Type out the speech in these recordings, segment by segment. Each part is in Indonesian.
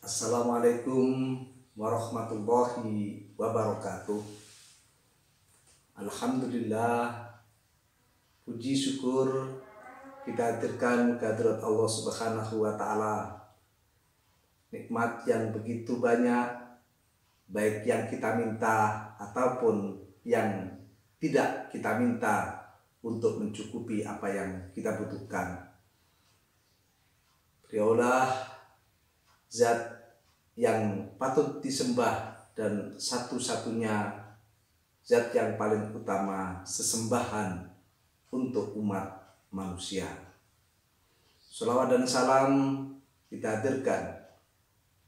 Assalamualaikum warahmatullahi wabarakatuh. Alhamdulillah, puji syukur kita haturkan kehadirat Allah Subhanahu wa Ta'ala. Nikmat yang begitu banyak, baik yang kita minta ataupun yang tidak kita minta, untuk mencukupi apa yang kita butuhkan. Beliaulah zat yang patut disembah dan satu-satunya zat yang paling utama sesembahan untuk umat manusia. Shalawat dan salam kita hadirkan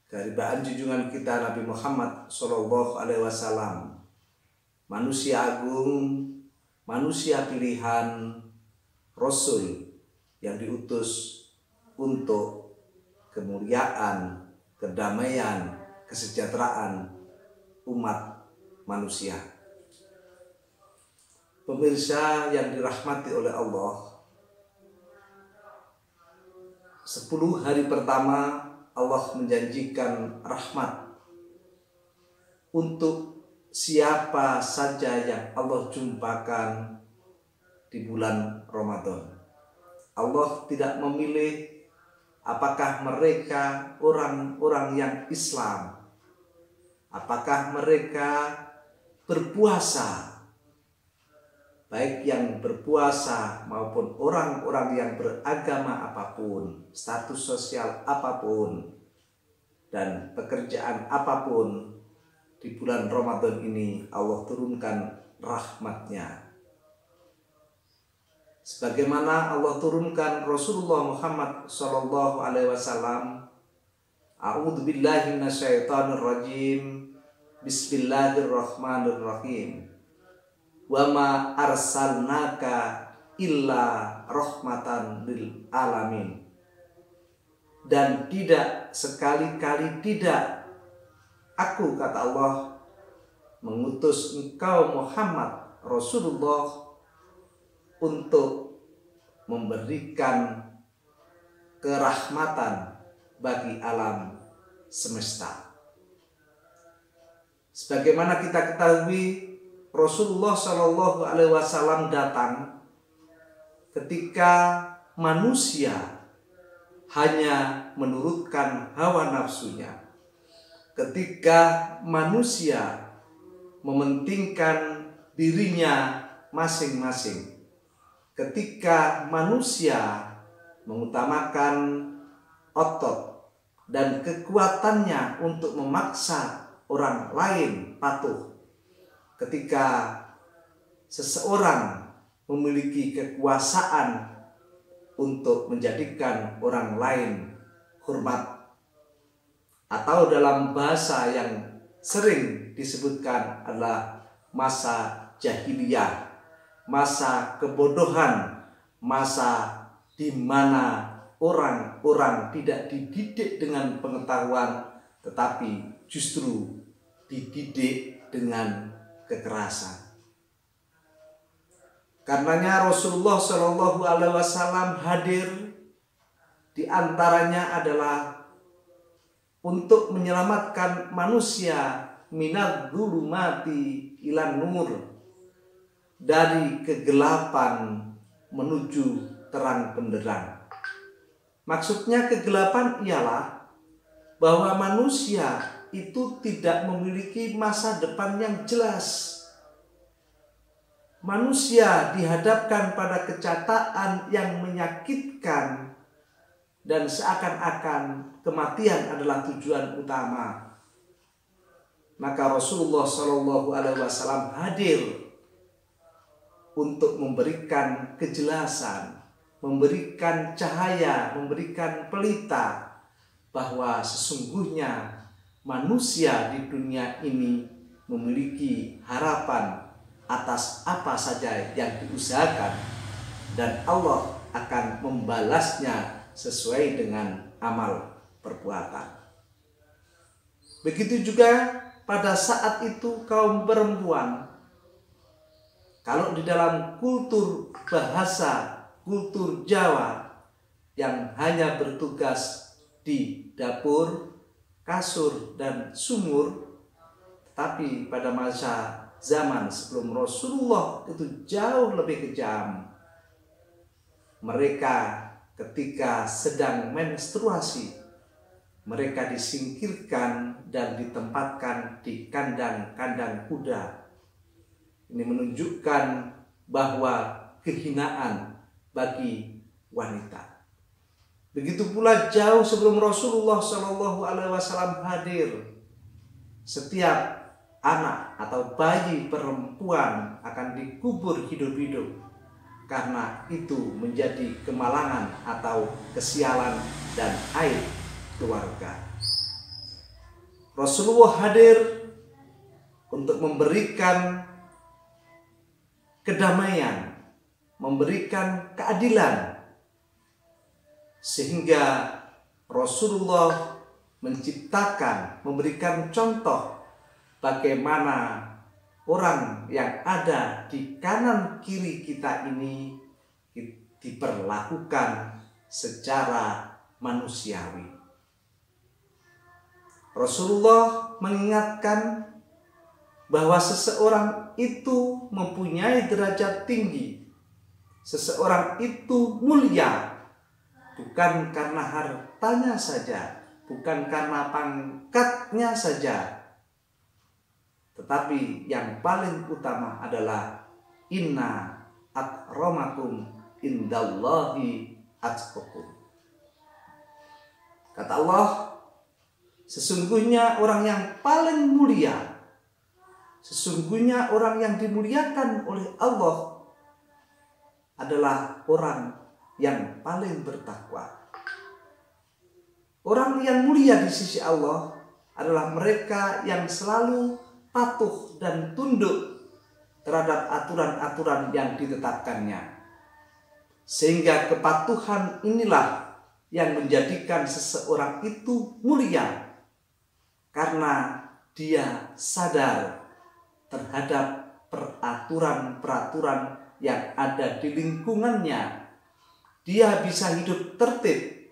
kehadiran junjungan kita Nabi Muhammad Shallallahu Alaihi Wasallam, manusia agung, manusia pilihan, Rasul yang diutus untuk kemuliaan, kedamaian, kesejahteraan umat manusia. Pemirsa yang dirahmati oleh Allah, 10 hari pertama Allah menjanjikan rahmat untuk siapa saja yang Allah jumpakan di bulan Ramadan. Allah tidak memilih apakah mereka orang-orang yang Islam, apakah mereka berpuasa, baik yang berpuasa maupun orang-orang yang beragama apapun, status sosial apapun, dan pekerjaan apapun. Di bulan Ramadan ini Allah turunkan rahmatnya. Sebagaimana Allah turunkan Rasulullah Muhammad Sallallahu Alaihi Wasallam, A'udzu billahi minasyaitonir rajim. Bismillahirrahmanirrahim. Wa ma arsalnaka illa rahmatan lil alamin. Dan tidak, sekali-kali tidak, aku, kata Allah, mengutus engkau Muhammad Rasulullah untuk memberikan kerahmatan bagi alam semesta. Sebagaimana kita ketahui, Rasulullah Shallallahu Alaihi Wasallam datang ketika manusia hanya menurutkan hawa nafsunya, ketika manusia mementingkan dirinya masing-masing, ketika manusia mengutamakan otot dan kekuatannya untuk memaksa orang lain patuh, ketika seseorang memiliki kekuasaan untuk menjadikan orang lain hormat, atau dalam bahasa yang sering disebutkan adalah masa jahiliyah, masa kebodohan, masa di mana orang-orang tidak dididik dengan pengetahuan, tetapi justru dididik dengan kekerasan. Karenanya Rasulullah Shallallahu Alaihi Wasallam hadir, di antaranya adalah untuk menyelamatkan manusia minadz dzulumati ilan nur, dari kegelapan menuju terang benderang. Maksudnya kegelapan ialah bahwa manusia itu tidak memiliki masa depan yang jelas. Manusia dihadapkan pada kenyataan yang menyakitkan dan seakan-akan kematian adalah tujuan utama. Maka Rasulullah Shallallahu Alaihi Wasallam hadir untuk memberikan kejelasan, memberikan cahaya, memberikan pelita bahwa sesungguhnya manusia di dunia ini memiliki harapan atas apa saja yang diusahakan, dan Allah akan membalasnya sesuai dengan amal perbuatan. Begitu juga pada saat itu kaum perempuan, kalau di dalam kultur bahasa, kultur Jawa yang hanya bertugas di dapur, kasur dan sumur, tapi pada masa zaman sebelum Rasulullah itu jauh lebih kejam. Mereka ketika sedang menstruasi, mereka disingkirkan dan ditempatkan di kandang-kandang kuda. Ini menunjukkan bahwa kehinaan bagi wanita. Begitu pula jauh sebelum Rasulullah SAW hadir, setiap anak atau bayi perempuan akan dikubur hidup-hidup, karena itu menjadi kemalangan atau kesialan dan aib keluarga. Rasulullah hadir untuk memberikan kedamaian, memberikan keadilan, sehingga Rasulullah menciptakan, memberikan contoh bagaimana orang yang ada di kanan kiri kita ini diperlakukan secara manusiawi. Rasulullah mengingatkan bahwa seseorang itu mempunyai derajat tinggi, seseorang itu mulia, bukan karena hartanya saja, bukan karena pangkatnya saja, tetapi yang paling utama adalah inna akramakum indallahi atqakum. Kata Allah, sesungguhnya orang yang paling mulia, sesungguhnya orang yang dimuliakan oleh Allah adalah orang yang paling bertakwa. Orang yang mulia di sisi Allah adalah mereka yang selalu patuh dan tunduk terhadap aturan-aturan yang ditetapkannya. Sehingga kepatuhan inilah yang menjadikan seseorang itu mulia, karena dia sadar terhadap peraturan-peraturan yang ada di lingkungannya. Dia bisa hidup tertib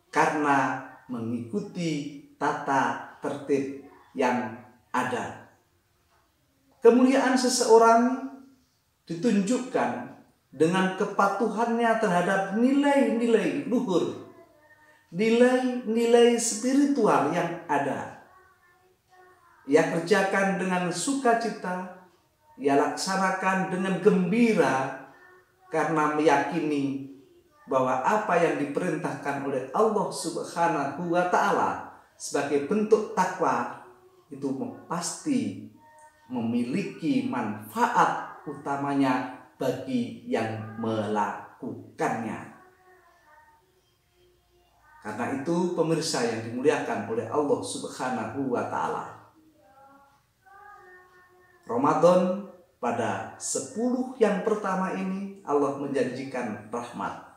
karena mengikuti tata tertib yang ada. Kemuliaan seseorang ditunjukkan dengan kepatuhannya terhadap nilai-nilai luhur, nilai-nilai spiritual yang ada. Ia kerjakan dengan sukacita, ia laksanakan dengan gembira, karena meyakini bahwa apa yang diperintahkan oleh Allah Subhanahu wa Ta'ala sebagai bentuk takwa itu pasti memiliki manfaat utamanya bagi yang melakukannya. Karena itu pemirsa yang dimuliakan oleh Allah Subhanahu wa Ta'ala, Ramadan pada 10 yang pertama ini Allah menjanjikan rahmat.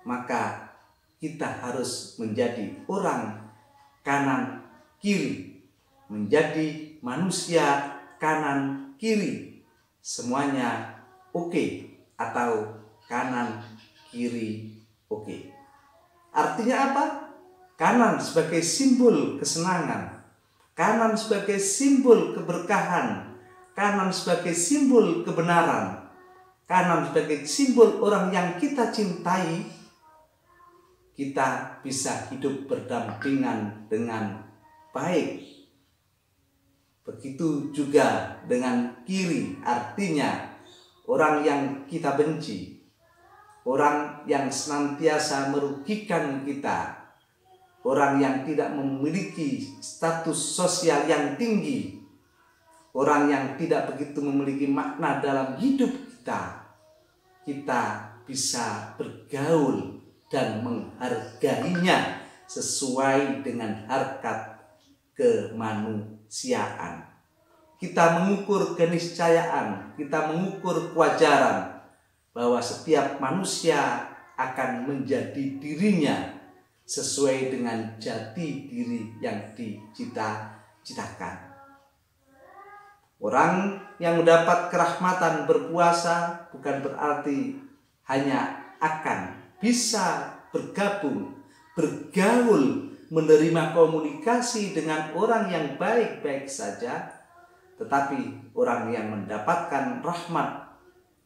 Maka kita harus menjadi orang kanan kiri, menjadi manusia kanan kiri, semuanya oke, atau kanan kiri oke. Artinya apa? Kanan sebagai simbol kesenangan, kanan sebagai simbol keberkahan, kanan sebagai simbol kebenaran, kanan sebagai simbol orang yang kita cintai. Kita bisa hidup berdampingan dengan baik. Begitu juga dengan kiri, artinya orang yang kita benci, orang yang senantiasa merugikan kita, orang yang tidak memiliki status sosial yang tinggi, orang yang tidak begitu memiliki makna dalam hidup kita. Kita bisa bergaul dan menghargainya sesuai dengan harkat kemanusiaan. Kita mengukur keniscayaan, kita mengukur kewajaran bahwa setiap manusia akan menjadi dirinya sesuai dengan jati diri yang dicita-citakan. Orang yang mendapat kerahmatan berpuasa bukan berarti hanya akan bisa bergabung, bergaul menerima komunikasi dengan orang yang baik-baik saja, tetapi orang yang mendapatkan rahmat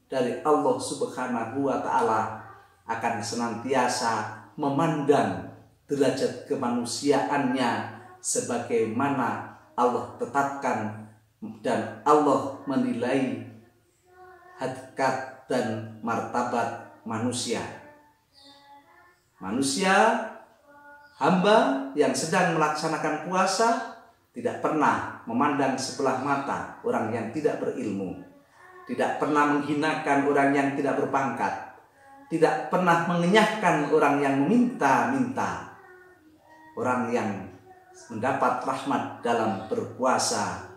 dari Allah Subhanahu wa Ta'ala akan senantiasa memandang derajat kemanusiaannya sebagaimana Allah tetapkan dan Allah menilai hakikat dan martabat manusia. Manusia, hamba yang sedang melaksanakan puasa tidak pernah memandang sebelah mata orang yang tidak berilmu, tidak pernah menghinakan orang yang tidak berpangkat, tidak pernah mengenyahkan orang yang meminta-minta. Orang yang mendapat rahmat dalam berpuasa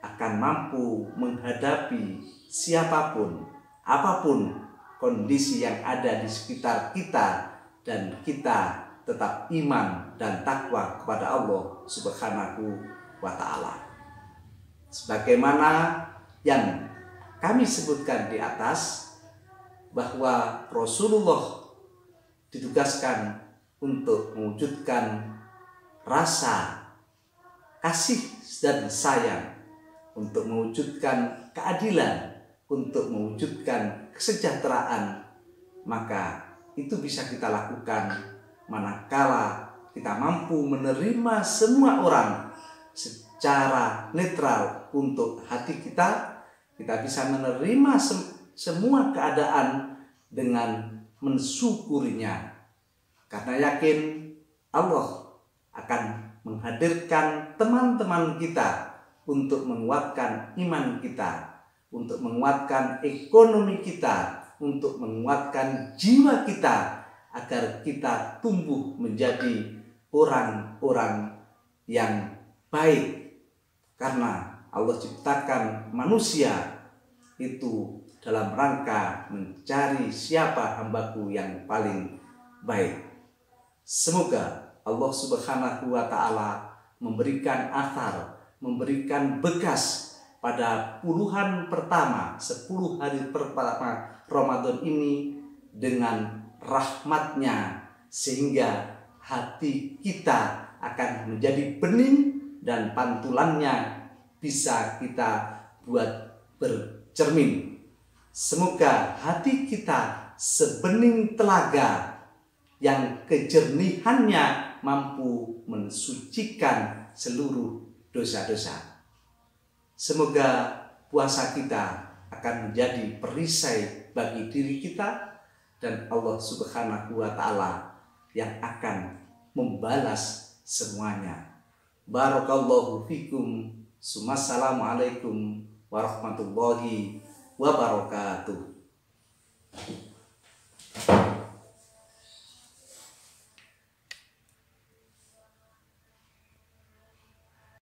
akan mampu menghadapi siapapun, apapun kondisi yang ada di sekitar kita, dan kita tetap iman dan takwa kepada Allah Subhanahu wa Ta'ala. Sebagaimana yang kami sebutkan di atas, bahwa Rasulullah ditugaskan untuk mewujudkan rasa kasih dan sayang, untuk mewujudkan keadilan, untuk mewujudkan kesejahteraan, maka itu bisa kita lakukan manakala kita mampu menerima semua orang secara netral untuk hati kita. Kita bisa menerima semua keadaan dengan mensyukurinya, karena yakin Allah akan menghadirkan teman-teman kita untuk menguatkan iman kita, untuk menguatkan ekonomi kita, untuk menguatkan jiwa kita, agar kita tumbuh menjadi orang-orang yang baik. Karena Allah ciptakan manusia itu dalam rangka mencari siapa hambaku yang paling baik. Semoga Allah Subhanahu wa Ta'ala memberikan athar, memberikan bekas pada puluhan pertama, 10 hari pertama Ramadan ini dengan rahmatnya, sehingga hati kita akan menjadi bening dan pantulannya bisa kita buat bercermin. Semoga hati kita sebening telaga yang kejernihannya mampu mensucikan seluruh dosa-dosa. Semoga puasa kita akan menjadi perisai bagi diri kita, dan Allah Subhanahu wa Ta'ala yang akan membalas semuanya. Barakallahu fikum. Assalamualaikum warahmatullahi wabarakatuh.